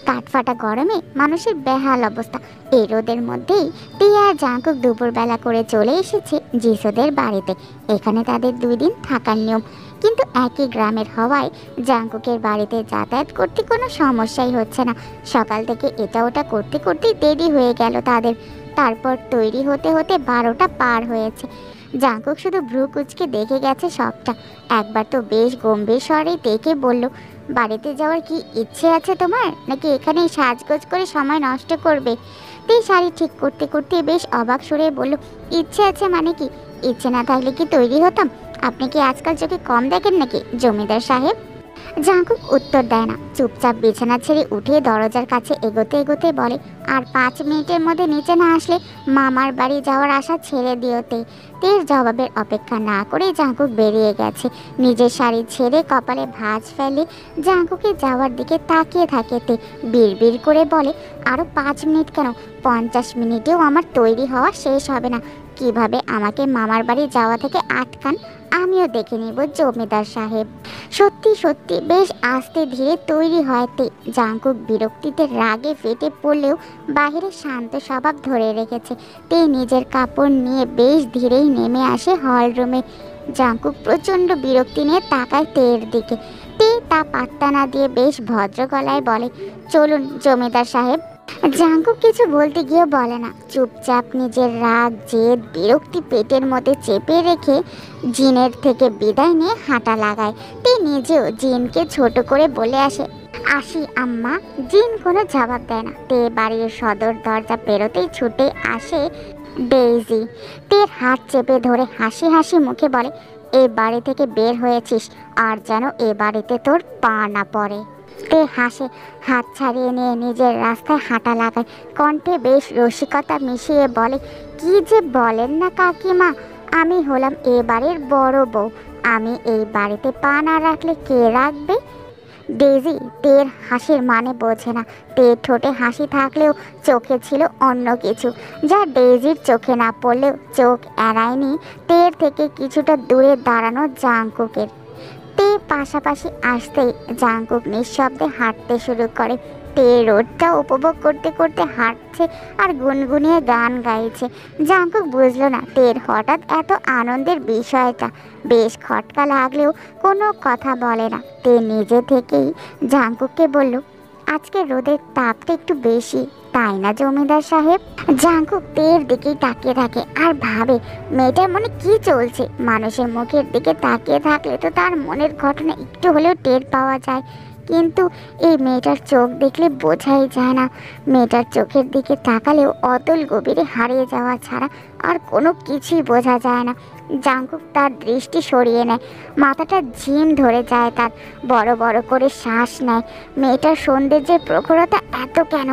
কাঠফাটা গরমে মানুষের বেহাল অবস্থা। এই রোদের মধ্যেই টিয়া আর জাঙ্কুক দুপুরবেলা করে চলে এসেছে জিসোদের বাড়িতে। এখানে তাদের 2 দিন থাকার নিয়ম। কিন্তু একই গ্রামের হওয়ায় জাঙ্কুকের বাড়িতে যাতায়াত করতে কোনো সমস্যাই হচ্ছে না। সকাল থেকে এটা ওটা করতে করতেই দেরি হয়ে গেল তাদের। তারপর তৈরি হতে হতে 12টা পার হয়েছে। জাঙ্কুক শুধু ভ্রু কুচকে দেখে গেছে সবটা। একবার তো বেশ গম্ভীর স্বরে দেখে বলল, বাড়িতে যাওয়ার কি ইচ্ছে আছে তোমার, নাকি এখানেই সাজগোজ করে সময় নষ্ট করবে? তুই শাড়ি ঠিক করতে করতে বেশ অবাক সুরে বলল, ইচ্ছে আছে মানে কি? ইচ্ছে না থাকলে কি তৈরি হতাম? আপনি কি আজকাল চোখে কম দেখেন নাকি জমিদার সাহেব? জাঙ্কুক উত্তর দেয় না, চুপচাপ বিছানা ছেড়ে উঠে দরজার কাছে এগোতে এগোতে বলে, আর 5 মিনিটের মধ্যে নিচে না আসলে মামার বাড়ি যাওয়ার আশা ছেড়ে দিওতে। তের জবাবের অপেক্ষা না করে জাঙ্কুক বেরিয়ে গেছে। নিজের শাড়ি ছেড়ে কপালে ভাঁজ ফেলে জাঙ্কুকের যাওয়ার দিকে তাকিয়ে থাকে তে। বিড়বিড় করে বলে, আরও 5 মিনিট কেন, 50 মিনিটেও আমার তৈরি হওয়া শেষ হবে না। কিভাবে আমাকে মামার বাড়ি যাওয়া থেকে আটকান, আমিও দেখে নিব জমিদার সাহেব। সত্যি সত্যি বেশ আস্তে ধীরে তৈরি হয় তে। জাঙ্কুক বিরক্তিতে রাগে ফেটে পড়লেও বাহিরে শান্ত স্বভাব ধরে রেখেছে। তে নিজের কাপড় নিয়ে বেশ ধীরেই নেমে আসে হল রুমে। জাঙ্কুক প্রচণ্ড বিরক্তি নিয়ে তাকায় তের দিকে। তে তা পাত্তা না দিয়ে বেশ ভদ্র গলায় বলে, চলুন জমিদার সাহেব। জাঙ্কুক কিছু বলতে গিয়েও বলে না, চুপচাপ নিজের রাগ জেদ বিরক্তি পেটের মধ্যে চেপে রেখে জিনের থেকে বিদায় নিয়ে হাঁটা লাগায়। তে নিজেও জিনকে ছোট করে বলে আসি আম্মা। জিন কোনো জবাব দেয় না। তে বাড়ির সদর দরজা পেরোতেই ছুটে আসে ডেইজি। তের হাত চেপে ধরে হাসি হাসি মুখে বলে, এ বাড়ি থেকে বের হয়েছিস আর যেন এ বাড়িতে তোর পা না পড়ে। তে হাসে, হাত ছাড়িয়ে নিয়ে নিজের রাস্তায় হাঁটা লাগায়। কণ্ঠে বেশ রসিকতা মিশিয়ে বলে, কি যে বলেন না কাকিমা, আমি হলাম এ বাড়ির বড় বউ। আমি এই বাড়িতে পা না রাখলে কে রাখবে? ডেইজি তের হাসির মানে বোঝে না। তের ঠোঁটে হাসি থাকলেও চোখে ছিল অন্য কিছু, যা ডেইজির চোখে না পড়লেও চোখ এড়ায়নি তের থেকে কিছুটা দূরে দাঁড়ানো জাঙ্কুকের। তে পাশাপাশি আসতেই জাঙ্কুক নিঃশব্দে হাঁটতে শুরু করে। তে রোদটা উপভোগ করতে করতে হাঁটছে আর গুনগুনিয়ে গান গাইছে। জাঙ্কুক বুঝলো না তের হঠাৎ এত আনন্দের বিষয়টা। বেশ খটকা লাগলেও কোনো কথা বলে না। তে নিজে থেকেই জাঙ্কুককে বলল, আজকে রোদের তাপটা একটু বেশি, তাই না জমিদার সাহেব? জাঙ্কুক তের দিকেই তাকিয়ে থাকে আর ভাবে, মেয়েটার মনে কি চলছে। মানুষের মুখের দিকে তাকিয়ে থাকলে তো তার মনের ঘটনা একটু হলেও টের পাওয়া যায়, কিন্তু এই মেয়েটার চোখ দেখলে বোঝাই যায় না। মেয়েটার চোখের দিকে তাকালেও অতল গভীরে হারিয়ে যাওয়া ছাড়া আর কোনো কিছুই বোঝা যায় না। জাঙ্কুক তার দৃষ্টি সরিয়ে নেয়। মাথাটা ঝিম ধরে যায় তার। বড় বড় করে শ্বাস নেয়। মেয়েটার সৌন্দর্যের প্রখরতা এত কেন?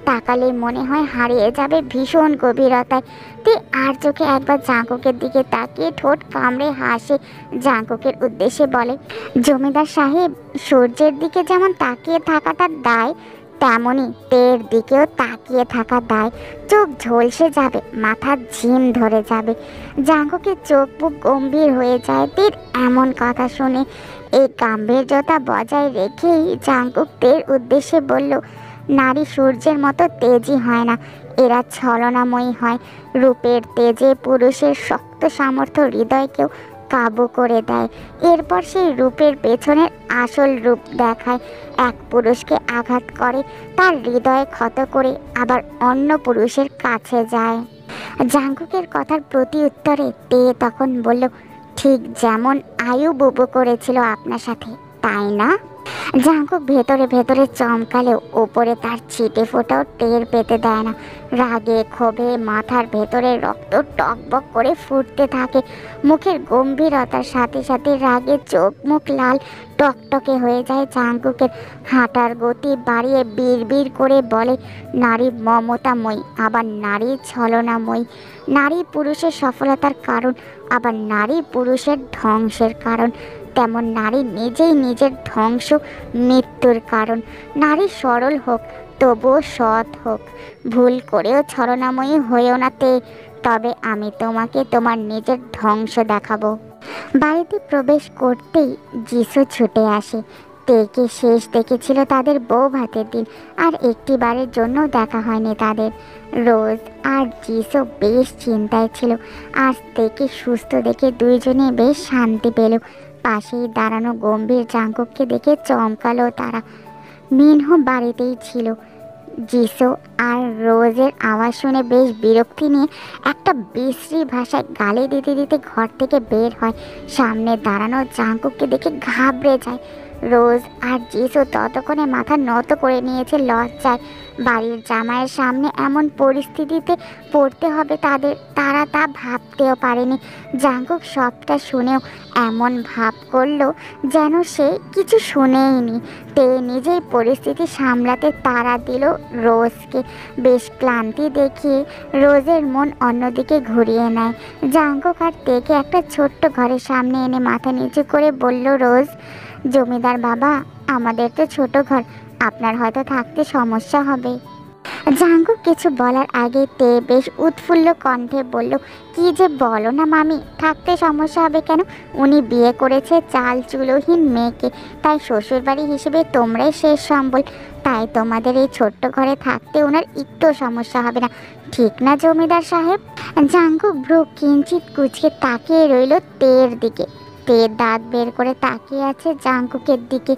তাকালে মনে হয় হারিয়ে যাবে ভীষণ গভীরতায়। তে আর চোখে একবার জাঙ্কুকের দিকে তাকিয়ে ঠোঁট কামড়ে হাসে। জাঙ্কুকের উদ্দেশ্যে বলে, জমিদার সাহেব, সূর্যের দিকে যেমন তাকিয়ে থাকাটা দায়, তেমনই তের দিকেও তাকিয়ে থাকা দায়। চোখ ঝলসে যাবে, মাথা ঝিম ধরে যাবে। জাঙ্কুকের চোখ বুক গম্ভীর হয়ে যায় তের এমন কথা শুনে। এই গাম্ভীর্যতা বজায় রেখেই জাঙ্কুক তের উদ্দেশ্যে বলল, নারী সূর্যের মতো তেজি হয় না, এরা ছলনাময়ী হয়। রূপের তেজে পুরুষের শক্ত সামর্থ্য হৃদয়কেও কাবু করে দেয়। এরপর সেই রূপের পেছনের আসল রূপ দেখায়। এক পুরুষকে আঘাত করে, তার হৃদয়ে ক্ষত করে আবার অন্য পুরুষের কাছে যায়। জাঙ্কুকের কথার প্রতি উত্তরে তে তখন বলল, ঠিক যেমন আয়ু বুবু করেছিল আপনার সাথে, তাই না? জাঙ্কুক ভেতরে ভেতরে চমকালেও ওপরে তার ছিটে ফোটাও টের পেতে দেয় না। রাগে ক্ষোভে মাথার ভেতরে রক্ত টকবক করে ফুটতে থাকে। মুখের গম্ভীরতার সাথে সাথে রাগে চোখ মুখ লাল টকটকে হয়ে যায় জাঙ্কুকের। হাঁটার গতি বাড়িয়ে বিড়বিড় করে বলে, নারী মমতাময়ী, আবার নারী ছলনাময়ী। নারী পুরুষের সফলতার কারণ, আবার নারী পুরুষের ধ্বংসের কারণ। তেমন নারী নিজেই নিজের ধ্বংস মৃত্যুর কারণ। নারী সরল হোক, তবুও সৎ হোক। ভুল করেও ছলনাময়ী হয়েও না তে, তবে আমি তোমাকে তোমার নিজের ধ্বংস দেখাবো। বাড়িতে প্রবেশ করতেই যিশু ছুটে আসে। তেকে শেষ দেখেছিল তাদের বউ ভাতের দিন, আর একটি বারের জন্য দেখা হয়নি তাদের। রোজ আর জিসো বেশ চিন্তায় ছিল। আজ তেকে সুস্থ দেখে দুইজনে বেশ শান্তি পেল। পাশেই দাঁড়ানো গম্ভীর জাঙ্কুককে দেখে চমকালো তারা। মিনহো বাড়িতেই ছিল। জিসো আর রোজের আওয়াজ শুনে বেশ বিরক্তি নিয়ে একটা বিশ্রী ভাষায় গালি দিতে দিতে ঘর থেকে বের হয়। সামনে দাঁড়ানো জাঙ্কুককে দেখে ঘাবড়ে যায়। রোজ আর জিসো ততক্ষণে মাথা নত করে নিয়েছে লজ্জায়। বাড়ির জামাইয়ের সামনে এমন পরিস্থিতিতে পড়তে হবে তাদের, তারা তা ভাবতেও পারেনি। জাঙ্কুক সবটা শুনেও এমন ভাব করলো যেন সে কিছু শুনেইনি। তে নিজেই পরিস্থিতি সামলাতে তাড়া দিল রোজকে। বেশ ক্লান্তি দেখিয়ে রোজের মন অন্যদিকে ঘুরিয়ে নেয়। জাঙ্কুক আর তেকে একটা ছোট্ট ঘরের সামনে এনে মাথা নিচু করে বলল রোজ, জমিদার বাবা, আমাদের তো ছোট ঘর, আপনার হয়তো থাকতে সমস্যা হবে। জাঙ্কুক কিছু বলার আগে তে বেশ উৎফুল্ল কণ্ঠে বলল, কি যে বলো না মামি, থাকতে সমস্যা হবে কেন? উনি বিয়ে করেছে চাল চুলোহীন মেয়েকে, তাই শ্বশুরবাড়ি হিসেবে তোমরাই শেষ সম্বল। তাই তোমাদের এই ছোট্ট ঘরে থাকতে ওনার একটু সমস্যা হবে না, ঠিক না জমিদার সাহেব? জাঙ্কুক ভ্রু কিঞ্চিত কুচকে তাকিয়ে রইল তের দিকে। তে দাঁত বের করে তাকিয়ে আছে জাঙ্কুকের দিকে।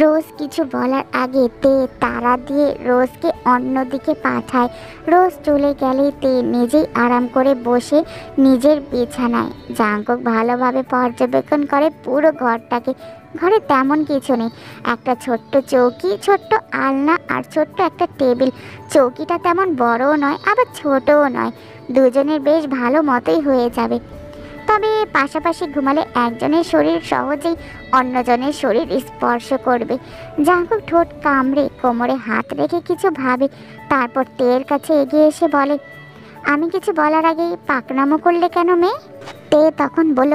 রোজ কিছু বলার আগে তে তাড়া দিয়ে রোজকে অন্যদিকে পাঠায়। রোজ চলে গেলে তে নিজেই আরাম করে বসে নিজের বিছানায়। জাঙ্কুক ভালোভাবে পর্যবেক্ষণ করে পুরো ঘরটাকে। ঘরে তেমন কিছু নেই, একটা ছোট্ট চৌকি, ছোট্ট আলনা আর ছোট্ট একটা টেবিল। চৌকিটা তেমন বড়ও নয় আবার ছোটও নয়, দুজনের বেশ ভালো মতোই হয়ে যাবে। তবে পাশাপাশি ঘুমালে একজনের শরীর সহজেই অন্যজনের শরীর স্পর্শ করবে। জাঙ্কুক ঠোঁট কামড়ে কোমরে হাত রেখে কিছু ভাবে, তারপর তের কাছে এগিয়ে এসে বলে, আমি কিছু বলার আগেই পাকনামো করলে কেন মেয়ে? তে তখন বলল,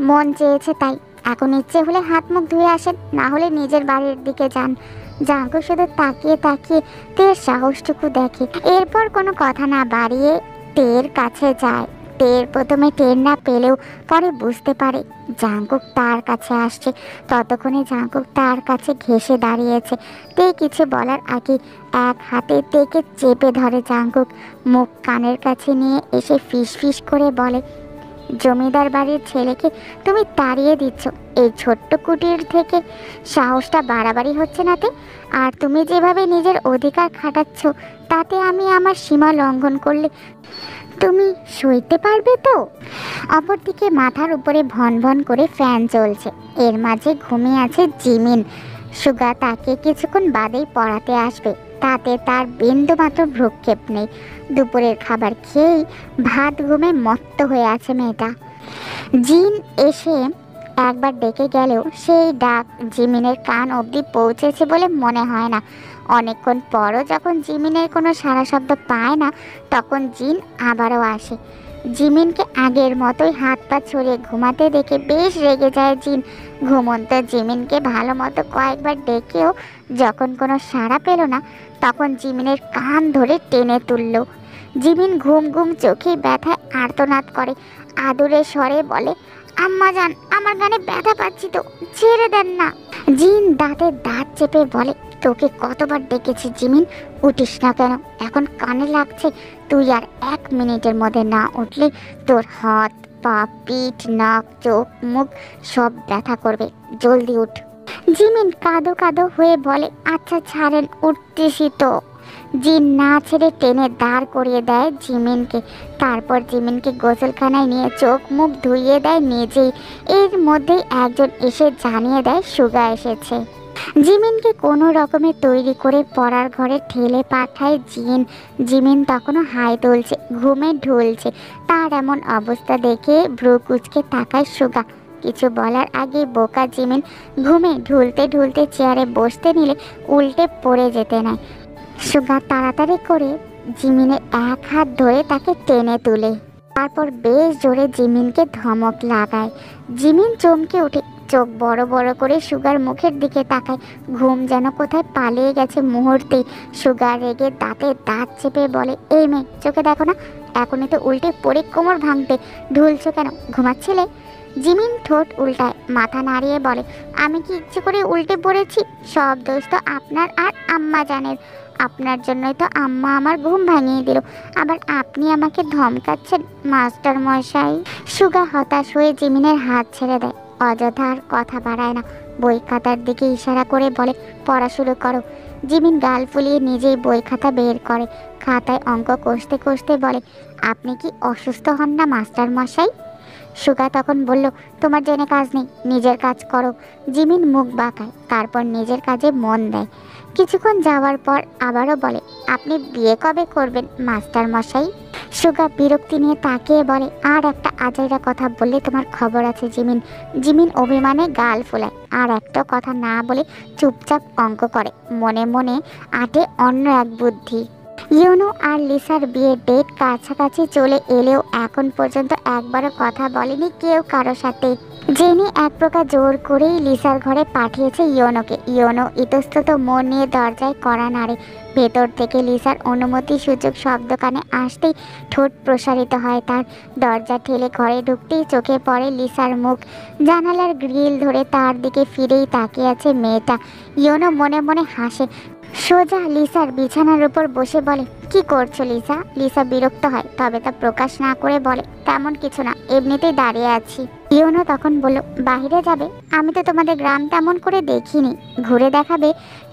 মন চেয়েছে তাই। এখন ইচ্ছে হলে হাত মুখ ধুয়ে আসেন, না হলে নিজের বাড়ির দিকে যান। জাঙ্কুক শুধু তাকিয়ে তাকিয়ে তের সাহসটুকু দেখে, এরপর কোনো কথা না বাড়িয়ে তের কাছে যায়। তের প্রথমে টের না পেলেও পরে বুঝতে পারে জাঙ্কুক তার কাছে আসছে। ততক্ষণে জাঙ্কুক তার কাছে ঘেঁষে দাঁড়িয়েছে। তে কিছু বলার আগে এক হাতে তেকে চেপে ধরে জাঙ্কুক। মুখ কানের কাছে নিয়ে এসে ফিস ফিস করে বলে, জমিদার বাড়ির ছেলেকে তুমি তাড়িয়ে দিচ্ছ এই ছোট্ট কুটির থেকে, সাহসটা বাড়াবাড়ি হচ্ছে না তে? আর তুমি যেভাবে নিজের অধিকার খাটাচ্ছ তাতে আমি আমার সীমা লঙ্ঘন করলে তুমি সইতে পারবে তো? অপরদিকে মাথার উপরে ভন ভন করে ফ্যান চলছে। এর মাঝে ঘুমিয়ে আছে জিমিন। সুগা তাকে কিছুক্ষণ বাদেই পড়াতে আসবে, তাতে তার বিন্দুমাত্র ভ্রুক্ষেপ নেই। দুপুরের খাবার খেয়েই ভাত ঘুমে মত্ত হয়ে আছে মেয়েটা। জিন এসে একবার ডেকে গেলেও সেই ডাক জিমিনের কান অবধি পৌঁছেছে বলে মনে হয় না। অনেকক্ষণ পরও যখন জিমিনের কোনো সাড়া শব্দ পায় না, তখন জিন আবারও আসে। জিমিনকে আগের মতোই হাত পা ছড়িয়ে ঘুমাতে দেখে বেশ রেগে যায় জিন। ঘুমন্ত জিমিনকে ভালো মতো কয়েকবার ডেকেও যখন কোনো সাড়া পেল না, তখন জিমিনের কান ধরে টেনে তুলল। জিমিন ঘুম ঘুম চোখে ব্যথায় আর্তনাদ করে, আদুরে স্বরে বলে, আম্মা জান, আমার গানে ব্যথা পাচ্ছি তো, ছেড়ে দেন না। জিন দাঁতে দাঁত চেপে বলে, তোকে কতবার ডেকেছি জিমিন, উঠিস না কেন? এখন কানে লাগছে। তুই আর 1 মিনিটের মধ্যে না উঠলে তোর হাত পা পিঠ নাক চোখ মুখ সব ব্যথা করবে, জলদি উঠ। জিমিন কাঁদো কাঁদো হয়ে বলে, আচ্ছা ছাড়েন, উঠতেছি তো। জিন না ছেড়ে টেনে দাঁড় করিয়ে দেয় জিমিনকে। তারপর জিমিনকে গোসলখানায় নিয়ে চোখ মুখ ধুইয়ে দেয় নিজেই। এর মধ্যেই একজন এসে জানিয়ে দেয় সুগা এসেছে। জিমিনকে কোনো রকমে তৈরি করে পড়ার ঘরে ঠেলে পাঠায় জিন। জিমিন তখনও হাই তুলছে, ঘুমে ঢুলছে। তার এমন অবস্থা দেখে ভ্রু কুচকে তাকায় সুগা। কিছু বলার আগে বোকা জিমিন ঘুমে ঢুলতে ঢুলতে চেয়ারে বসতে নিলে উল্টে পড়ে যেতে নেয়। সুগা তাড়াতাড়ি করে জিমিনের এক হাত ধরে তাকে টেনে তুলে, তারপর বেশ জোরে জিমিনকে ধমক লাগায়। জিমিন চমকে উঠে চোখ বড় বড় করে সুগার মুখের দিকে তাকায়। ঘুম যেন কোথায় পালিয়ে গেছে মুহূর্তেই। সুগার রেগে দাঁতে দাঁত চেপে বলে, এই মেয়ে, চোখে দেখো না, এখনই তো উল্টে পড়ে কোমর ভাঙতে ঢুলছো কেন? ঘুমাচ্ছিলে? জিমিন ঠোঁট উল্টায়, মাথা নাড়িয়ে বলে, আমি কি ইচ্ছে করে উল্টে পড়েছি? সব দোষ তো আপনার আর আম্মা জানের। আপনার জন্যই তো আম্মা আমার ঘুম ভাঙিয়ে দিল, আবার আপনি আমাকে ধমকাচ্ছেন মাস্টার মশাই। সুগা হতাশ হয়ে জিমিনের হাত ছেড়ে দেয়। অযথা আর কথা বাড়ায় না, বই খাতার দিকে ইশারা করে বলে, পড়া শুরু করো। জিমিন গাল ফুলিয়ে নিজেই বই খাতা বের করে, খাতায় অঙ্ক কষতে কষতে বলে, আপনি কি অসুস্থ হন না মাস্টার মশাই? সুগা তখন বলল, তোমার জেনে কাজ নেই, নিজের কাজ করো। জিমিন মুখ বাঁকায়, তারপর নিজের কাজে মন দেয়। কিছুক্ষণ যাওয়ার পর আবারও বলে, আপনি বিয়ে কবে করবেন মাস্টার মশাই? সুগা বিরক্তি নিয়ে তাকিয়ে বলে, আর একটা আজাইরা কথা বললে তোমার খবর আছে জিমিন। জিমিন অভিমানে গাল ফোলায়, আর একটা কথা না বলে চুপচাপ অঙ্ক করে, মনে মনে আটে অন্য এক বুদ্ধি। ইউনো আর লিসার বিয়ের ডেট কাছাকাছি চলে এলেও এখন পর্যন্ত একবারও কথা বলেনি কেউ কারো সাথে। জেনি এক প্রকার জোর করেই লিসার ঘরে পাঠিয়েছে ইয়োনোকে। ইয়োনো ইতস্তত মন নিয়ে দরজায় কড়া নাড়ে। ভেতর থেকে লিসার অনুমতি সূচক শব্দ কানে আসতেই ঠোঁট প্রসারিত হয় তার। দরজা ঠেলে ঘরে ঢুকতেই চোখে পড়ে লিসার মুখ। জানালার গ্রিল ধরে তার দিকে ফিরেই তাকিয়ে আছে মেয়েটা। ইয়োনো মনে মনে হাসে, সোজা লিসার বিছানার উপর বসে বলে, কি করছো লিসা? লিসা বিরক্ত হয়, তবে তা প্রকাশ না করে বলে, তেমন কিছু না, এমনিতেই দাঁড়িয়ে আছি। ইয়োনো তখন বলল, বাহিরে যাবে? আমি তো তোমাদের গ্রাম তেমন করে দেখিনি, ঘুরে দেখাবে?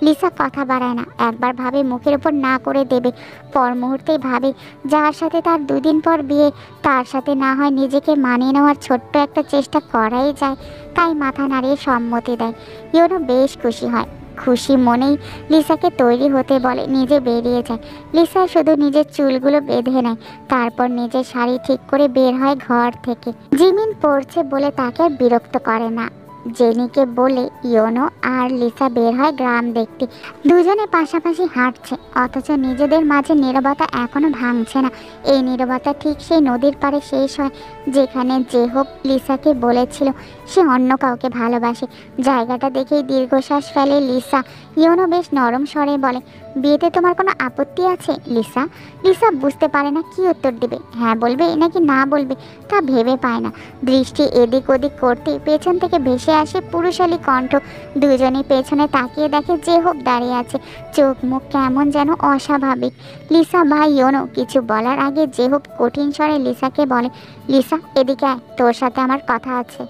লিসা কথা বাড়ায় না, একবার ভাবে মুখের উপর না করে দেবে, পর মুহূর্তেই ভাবে যার সাথে তার 2 দিন পর বিয়ে, তার সাথে না হয় নিজেকে মানিয়ে নেওয়ার ছোট্ট একটা চেষ্টা করাই যায়। তাই মাথা নাড়িয়ে সম্মতি দেয়। ইয়োনো বেশ খুশি হয়। খুশি মনেই লিসাকে তৈরি হতে বলে, নিজে বেরিয়ে যায়। লিসা শুধু নিজের চুলগুলো বেঁধে নেয়, তারপর নিজের শাড়ি ঠিক করে বের হয় ঘর থেকে। জিমিন পড়ছে বলে তাকে আর বিরক্ত করে না। জেনিকে বলে ইয়োনো আর লিসা বের হয় গ্রাম দেখতে। দুজনে পাশাপাশি হাঁটছে, অথচ নিজেদের মাঝে নীরবতা এখনো ভাঙছে না। এই নীরবতা ঠিক সেই নদীর পাড়ে শেষ হয় যেখানে জেহোপ লিসাকে বলেছিল সে অন্য কাউকে ভালোবাসে। জায়গাটা দেখেই দীর্ঘশ্বাস ফেলে লিসা। ইয়োনো বেশ নরম স্বরে বলে, বিয়েতে তোমার কোনো আপত্তি আছে লিসা? লিসা বুঝতে পারে না কি উত্তর দেবে, হ্যাঁ বলবে নাকি না বলবে তা ভেবে পায় না। দৃষ্টি এদিক ওদিক করতে পেছন থেকে ভেসে আসে পুরুষালী কণ্ঠ। দুজনেই পেছনে তাকিয়ে দেখে জেহোপ দাঁড়িয়ে আছে, চোখ মুখ কেমন যেন অস্বাভাবিক। লিসা বা ইয়োনো কিছু বলার আগে জেহোপ কঠিন স্বরে লিসাকে বলে, লিসা এদিকে আয়, তোর সাথে আমার কথা আছে।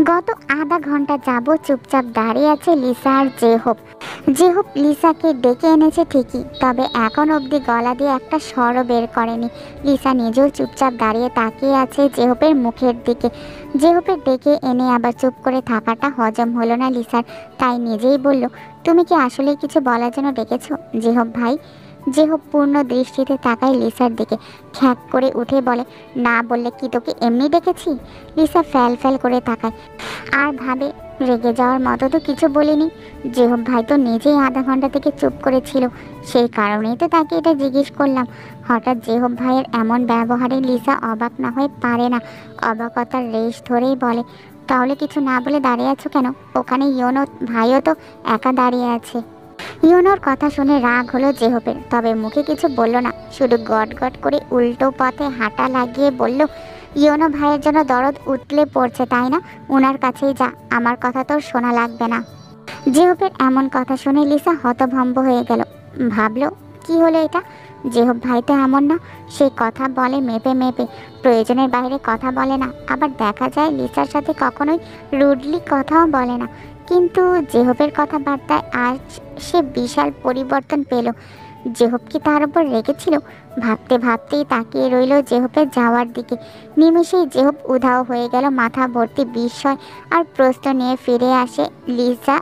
গত আধা ঘন্টা যাবত চুপচাপ দাঁড়িয়ে আছে লিসা আর জেহোপ। জেহোপ লিসাকে ডেকে এনেছে ঠিকই, তবে এখন অবধি গলা দিয়ে একটা স্বরও বের করেনি। লিসা নিজেও চুপচাপ দাঁড়িয়ে তাকিয়ে আছে জেহোপের মুখের দিকে। জেহোপের ডেকে এনে আবার চুপ করে থাকাটা হজম হলো না লিসার, তাই নিজেই বলল, তুমি কি আসলে কিছু বলার জন্য ডেকেছো জেহোপ ভাই? জেহোপ পূর্ণ দৃষ্টিতে তাকায় লিসার দিকে, খ্যাক করে উঠে বলে, না বললে কি তোকে এমনি ডেকেছি? লিসা ফ্যাল ফ্যাল করে তাকায় আর ভাবে, রেগে যাওয়ার মতো তো কিছু বলিনি। জেহোপ ভাই তো নিজেই আধা ঘন্টা থেকে চুপ করেছিল, সেই কারণেই তো তাকে এটা জিজ্ঞেস করলাম। হঠাৎ জেহোপ ভাইয়ের এমন ব্যবহারে লিসা অবাক না হয়ে পারে না। অবাকতার রেশ ধরেই বলে, তাহলে কিছু না বলে দাঁড়িয়ে আছো কেন? ওখানে ইয়োনো ভাইও তো একা দাঁড়িয়ে আছে। ইয়োনোর কথা শুনে রাগ হলো জেহোপের, তবে মুখে কিছু বলল না, শুধু গট গট করে উল্টো পথে হাঁটা লাগিয়ে বলল, ইয়োনো ভাইয়ের জন্য দরদ উতলে পড়ছে তাই না? ওনার কাছেই যা, আমার কথা তোর শোনা লাগবে না। জেহোপের এমন কথা শুনে লিসা হতভম্ব হয়ে গেল। ভাবলো, কি হলো এটা? জেহোপ ভাই তো এমন না, সে কথা বলে মেপে মেপে, প্রয়োজনের বাইরে কথা বলে না। আবার দেখা যায় লিসার সাথে কখনোই রুডলি কথাও বলে না, কিন্তু জেহোপের কথাবার্তায় আজ সে বিশাল পরিবর্তন পেল। জেহোপ কি তার উপর রেগেছিল? ভাবতে ভাবতেই তাকিয়ে রইল জেহোপের যাওয়ার দিকে। নিমেষেই জেহোপ উধাও হয়ে গেল, মাথা ভর্তি বিস্ময় আর প্রশ্ন নিয়ে ফিরে আসে লিসা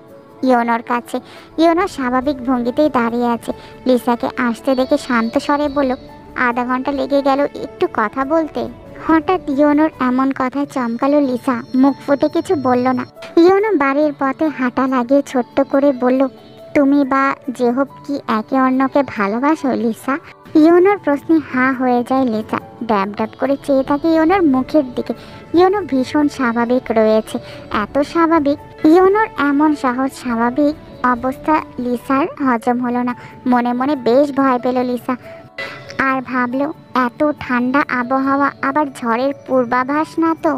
ইয়োনোর কাছে। ইয়োনো স্বাভাবিক ভঙ্গিতেই দাঁড়িয়ে আছে। লিসাকে আসতে দেখে শান্ত স্বরে বলল, আধা ঘন্টা লেগে গেল একটু কথা বলতে। হঠাৎ ইয়োনোর এমন কথায় চমকালো লিসা, মুখ ফুটে কিছু বলল না। ইয়োনো বাড়ির পথে হাঁটা লাগিয়ে ছোট্ট করে বলল, তুমি বা জেহোপ কি একে অন্যকে ভালোবাসো লিসা? ইয়োনোর প্রশ্নে হাঁ হয়ে যায় লিসা, ড্যাব ড্যাব করে চেয়ে থাকে ইয়োনোর মুখের দিকে। ইয়োনো ভীষণ স্বাভাবিক রয়েছে, এত স্বাভাবিক। ইয়োনোর এমন সহজ স্বাভাবিক অবস্থা লিসার হজম হলো না। মনে মনে বেশ ভয় পেল লিসা, আর ভাবলো এত ঠান্ডা আবহাওয়া, আবার ঝড়ের পূর্বাভাস না তো।